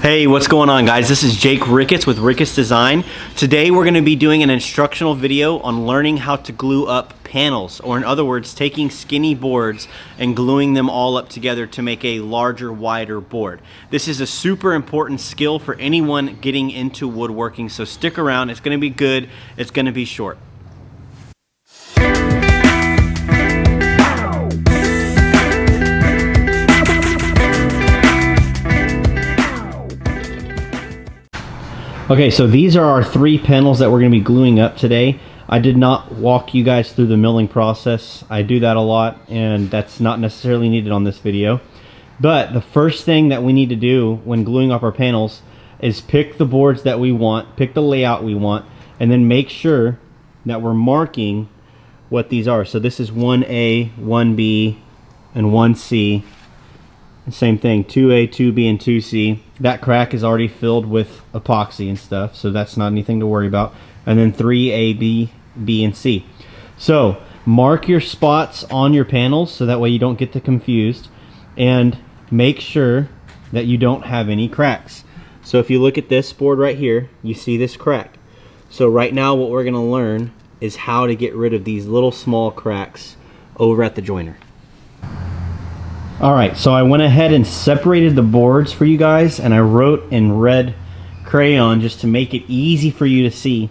Hey, what's going on, guys? This is Jake Ricketts with Ricketts Design. Today we're going to be doing an instructional video on learning how to glue up panels, or in other words, taking skinny boards and gluing them all up together to make a larger, wider board. This is a super important skill for anyone getting into woodworking, so stick around. It's going to be good. It's going to be short. Okay, so these are our 3 panels that we're going to be gluing up today. I did not walk you guys through the milling process. I do that a lot, and that's not necessarily needed on this video. But the first thing that we need to do when gluing up our panels is pick the boards that we want, pick the layout we want, and then make sure that we're marking what these are. So this is 1A, 1B, and 1C. Same thing, 2A, 2B, and 2C. That crack is already filled with epoxy and stuff, so that's not anything to worry about. And then 3A, B, and C. So mark your spots on your panels so that way you don't get confused, and make sure that you don't have any cracks. So if you look at this board right here, you see this crack. So right now what we're going to learn is how to get rid of these little small cracks over at the joiner. Alright, so I went ahead and separated the boards for you guys, and I wrote in red crayon just to make it easy for you to see.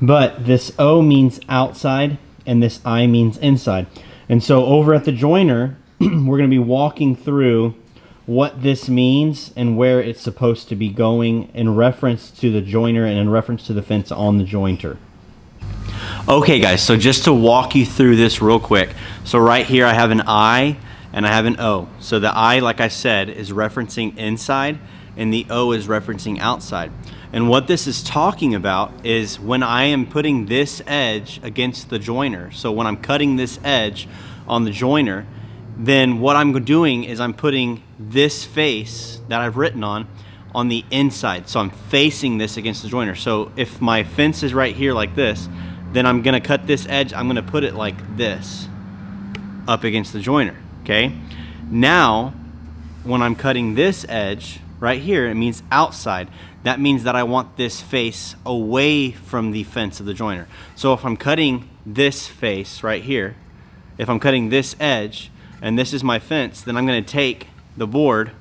But this O means outside and this I means inside. And so over at the joiner, we're going to be walking through what this means and where it's supposed to be going in reference to the joiner and in reference to the fence on the jointer. Okay guys, so just to walk you through this real quick. So right here I have an I and I have an O. So the I, like I said, is referencing inside, and the O is referencing outside. And what this is talking about is when I am putting this edge against the joiner, so when I'm cutting this edge on the joiner, then what I'm doing is I'm putting this face that I've written on the inside. So I'm facing this against the joiner. So if my fence is right here like this, then I'm gonna cut this edge, I'm gonna put it like this, up against the joiner. Okay, now when I'm cutting this edge right here, it means outside. That means that I want this face away from the fence of the joiner. So if I'm cutting this face right here, if I'm cutting this edge and this is my fence, then I'm going to take the board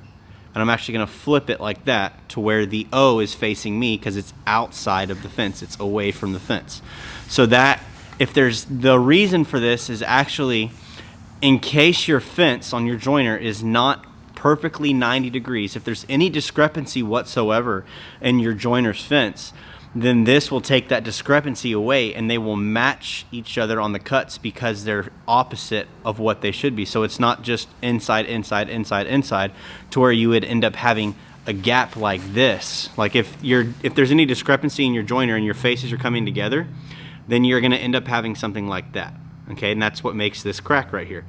and I'm actually going to flip it like that to where the O is facing me because it's outside of the fence, it's away from the fence. So that if there's the reason for this is actually in case your fence on your joiner is not perfectly 90 degrees, if there's any discrepancy whatsoever in your joiner's fence, then this will take that discrepancy away and they will match each other on the cuts because they're opposite of what they should be. So it's not just inside, inside, inside, inside, to where you would end up having a gap like this. Like if there's any discrepancy in your joiner and your faces are coming together, then you're gonna end up having something like that. Okay, and that's what makes this crack right here.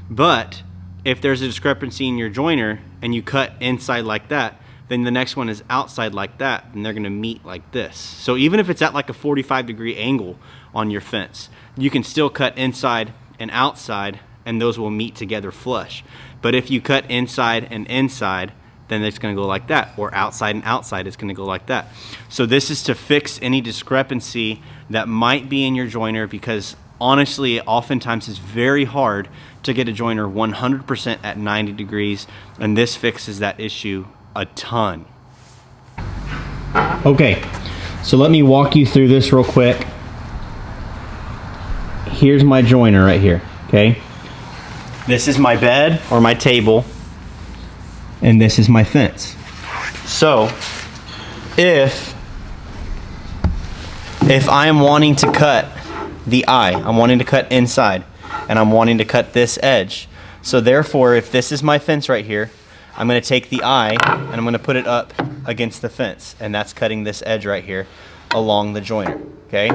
But if there's a discrepancy in your joiner and you cut inside like that, then the next one is outside like that, and they're gonna meet like this. So even if it's at like a 45-degree angle on your fence, you can still cut inside and outside and those will meet together flush. But if you cut inside and inside, then it's gonna go like that, or outside and outside, it's gonna go like that. So this is to fix any discrepancy that might be in your joiner, because honestly, oftentimes it's very hard to get a joiner 100% at 90 degrees, and this fixes that issue a ton. Okay, so let me walk you through this real quick. Here's my joiner right here, okay? This is my bed or my table, and this is my fence. So, if I am wanting to cut the I'm wanting to cut inside, and I'm wanting to cut this edge. So therefore, if this is my fence right here, I'm going to take the and I'm going to put it up against the fence, and that's cutting this edge right here along the joiner. Okay.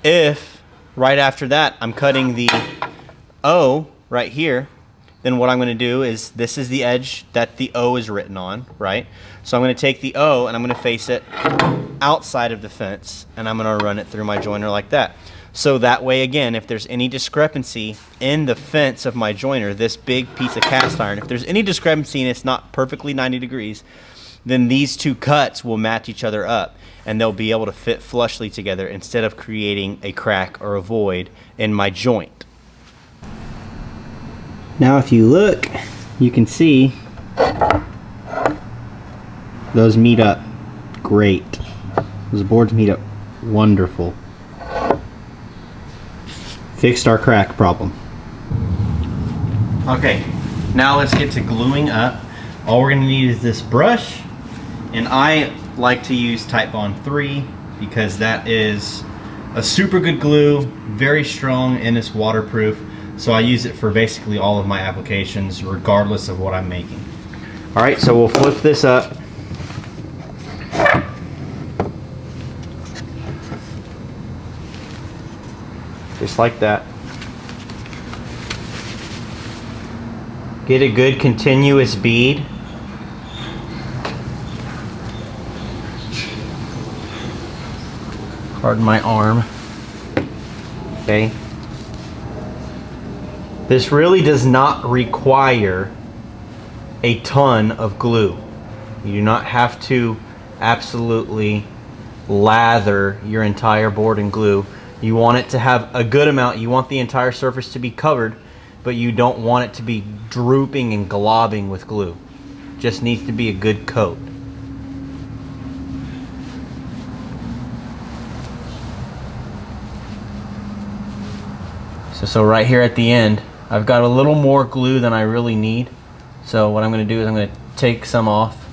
If right after that I'm cutting the O right here, then what I'm going to do is this is the edge that the O is written on, right? So I'm going to take the O and I'm going to face it outside of the fence, and I'm going to run it through my joiner like that. So that way, again, if there's any discrepancy in the fence of my joiner, this big piece of cast iron, if there's any discrepancy and it's not perfectly 90 degrees, then these two cuts will match each other up and they'll be able to fit flushly together instead of creating a crack or a void in my joint. Now if you look, you can see those meet up great. Those boards meet up wonderful. Fixed our crack problem. Okay, now let's get to gluing up. All we're gonna need is this brush, and I like to use Titebond 3 because that is a super good glue, very strong, and it's waterproof. So I use it for basically all of my applications regardless of what I'm making. All right, so we'll flip this up. Just like that. Get a good continuous bead. Pardon my arm. Okay. This really does not require a ton of glue. You do not have to absolutely lather your entire board in glue. You want it to have a good amount. You want the entire surface to be covered, but you don't want it to be drooping and globbing with glue. Just needs to be a good coat. So right here at the end, I've got a little more glue than I really need. So what I'm going to do is I'm going to take some off,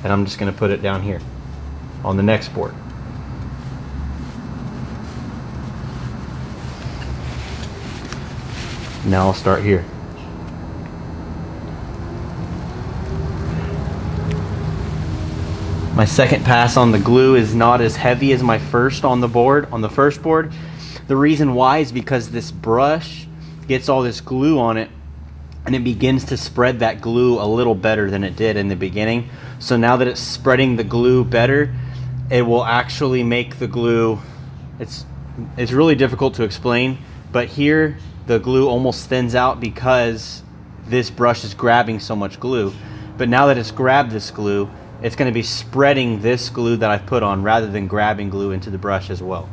and I'm just going to put it down here on the next board. Now I'll start here. My second pass on the glue is not as heavy as my first on the board, on the first board. The reason why is because this brush gets all this glue on it and it begins to spread that glue a little better than it did in the beginning. So now that it's spreading the glue better, it will actually make the glue, it's really difficult to explain, but here the glue almost thins out because this brush is grabbing so much glue. But now that it's grabbed this glue, it's going to be spreading this glue that I've put on rather than grabbing glue into the brush as well.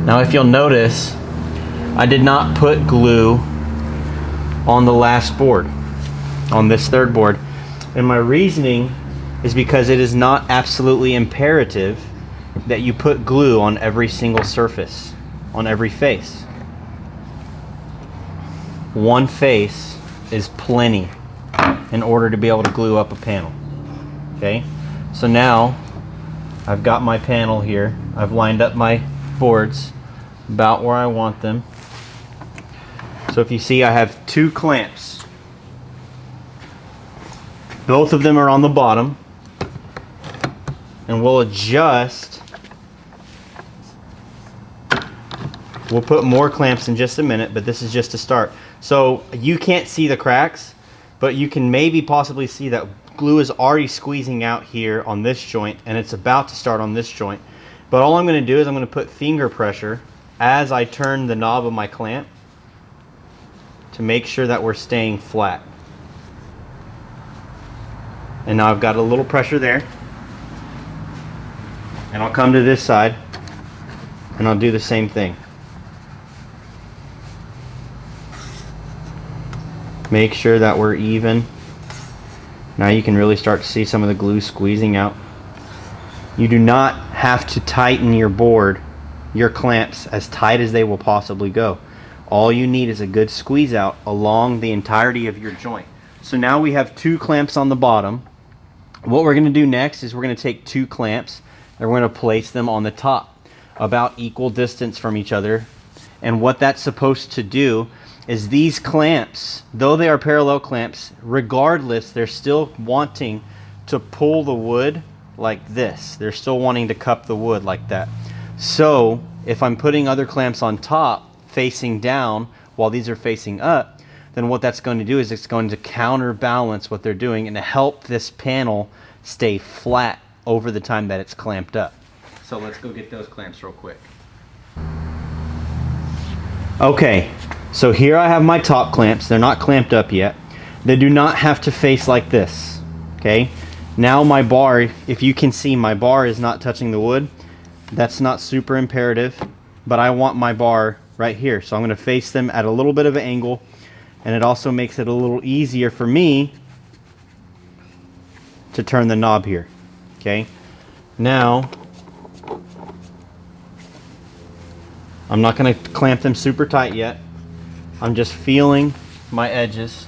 Now if you'll notice, I did not put glue on the last board, on this third board. And my reasoning is because it is not absolutely imperative that you put glue on every single surface, on every face. One face is plenty in order to be able to glue up a panel. Okay, so now I've got my panel here. I've lined up my boards about where I want them. So if you see, I have two clamps. Both of them are on the bottom, and we'll adjust. We'll put more clamps in just a minute, but this is just a start. So you can't see the cracks, but you can maybe possibly see that glue is already squeezing out here on this joint, and it's about to start on this joint. But all I'm going to do is I'm going to put finger pressure as I turn the knob of my clamp to make sure that we're staying flat. And now I've got a little pressure there. And I'll come to this side and I'll do the same thing. Make sure that we're even. Now you can really start to see some of the glue squeezing out. You do not have to tighten your board, your clamps, as tight as they will possibly go. All you need is a good squeeze out along the entirety of your joint. So now we have two clamps on the bottom. What we're going to do next is we're going to take two clamps and we're going to place them on the top, about equal distance from each other. And what that's supposed to do is these clamps, though they are parallel clamps, regardless, they're still wanting to pull the wood like this. They're still wanting to cup the wood like that. So if I'm putting other clamps on top facing down, while these are facing up, then what that's going to do is it's going to counterbalance what they're doing and to help this panel stay flat over the time that it's clamped up. So let's go get those clamps real quick. Okay, so here I have my top clamps. They're not clamped up yet. They do not have to face like this, okay? Now my bar, if you can see, my bar is not touching the wood. That's not super imperative, but I want my bar right here. So I'm gonna face them at a little bit of an angle, and it also makes it a little easier for me to turn the knob here, okay? Now, I'm not gonna clamp them super tight yet. I'm just feeling my edges,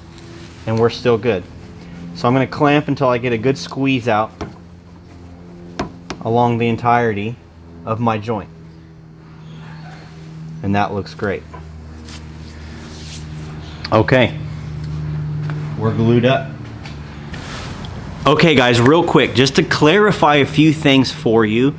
and we're still good. So I'm gonna clamp until I get a good squeeze out along the entirety of my joint. And that looks great. Okay, we're glued up. Okay guys, real quick, just to clarify a few things for you.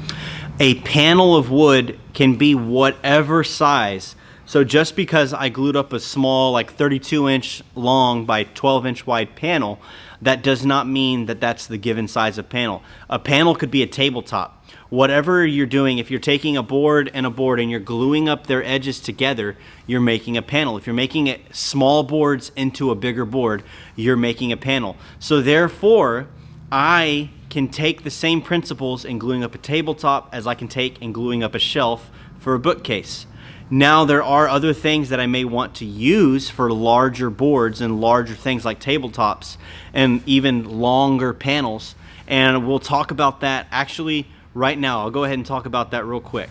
A panel of wood can be whatever size. So just because I glued up a small, like 32-inch long by 12-inch wide panel, that does not mean that that's the given size of panel. A panel could be a tabletop. Whatever you're doing, if you're taking a board and you're gluing up their edges together, you're making a panel. If you're making it small boards into a bigger board, you're making a panel. So therefore, I can take the same principles in gluing up a tabletop as I can take in gluing up a shelf for a bookcase. Now there are other things that I may want to use for larger boards and larger things like tabletops and even longer panels, and we'll talk about that actually right now. I'll go ahead and talk about that real quick.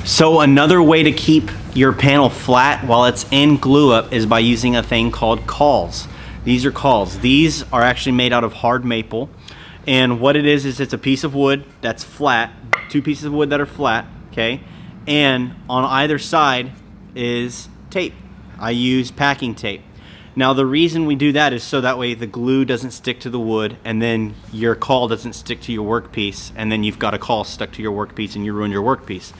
So another way to keep your panel flat while it's in glue up is by using a thing called cauls. These are cauls. These are actually made out of hard maple. And what it is it's a piece of wood that's flat, two pieces of wood that are flat, okay? And on either side is tape. I use packing tape. Now the reason we do that is so that way the glue doesn't stick to the wood and then your caul doesn't stick to your workpiece, and then you've got a caul stuck to your workpiece and you ruin your workpiece.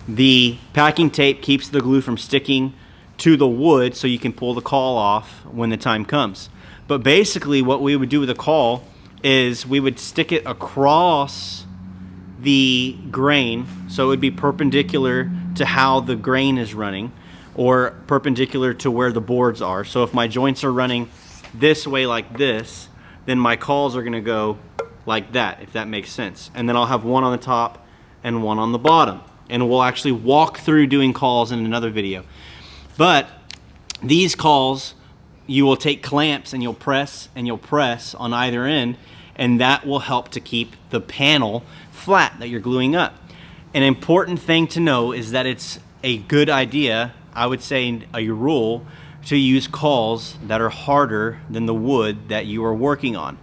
The packing tape keeps the glue from sticking to the wood so you can pull the caul off when the time comes. But basically what we would do with a caul is we would stick it across the grain, so it would be perpendicular to how the grain is running, or perpendicular to where the boards are. So if my joints are running this way like this, then my cauls are gonna go like that, if that makes sense. And then I'll have one on the top and one on the bottom. And we'll actually walk through doing cauls in another video. But these cauls, you will take clamps and you'll press on either end, and that will help to keep the panel flat that you're gluing up. An important thing to know is that it's a good idea, I would say a rule, to use cauls that are harder than the wood that you are working on.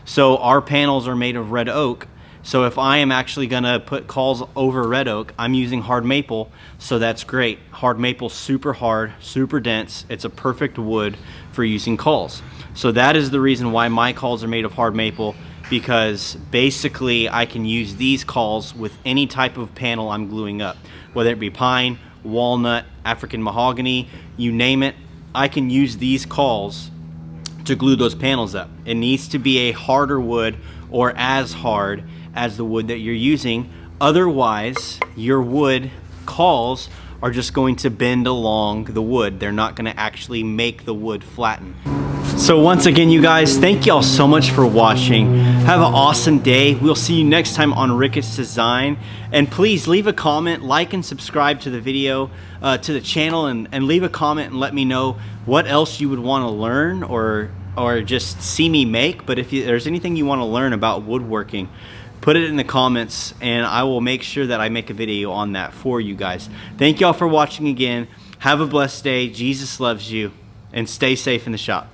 So our panels are made of red oak, so if I am actually gonna put cauls over red oak, I'm using hard maple, so that's great. Hard maple, super hard, super dense. It's a perfect wood for using cauls. So that is the reason why my cauls are made of hard maple, because basically I can use these cauls with any type of panel I'm gluing up, whether it be pine, walnut, African mahogany, you name it. I can use these cauls to glue those panels up. It needs to be a harder wood or as hard as the wood that you're using. Otherwise, your wood cauls are just going to bend along the wood. They're not going to actually make the wood flatten. So once again, you guys, thank y'all so much for watching. Have an awesome day. We'll see you next time on Ricketts Design. And please leave a comment, like and subscribe to the video, to the channel, and leave a comment and let me know what else you would want to learn or just see me make. But if there's anything you want to learn about woodworking, put it in the comments and I will make sure that I make a video on that for you guys. Thank y'all for watching again. Have a blessed day. Jesus loves you, and stay safe in the shop.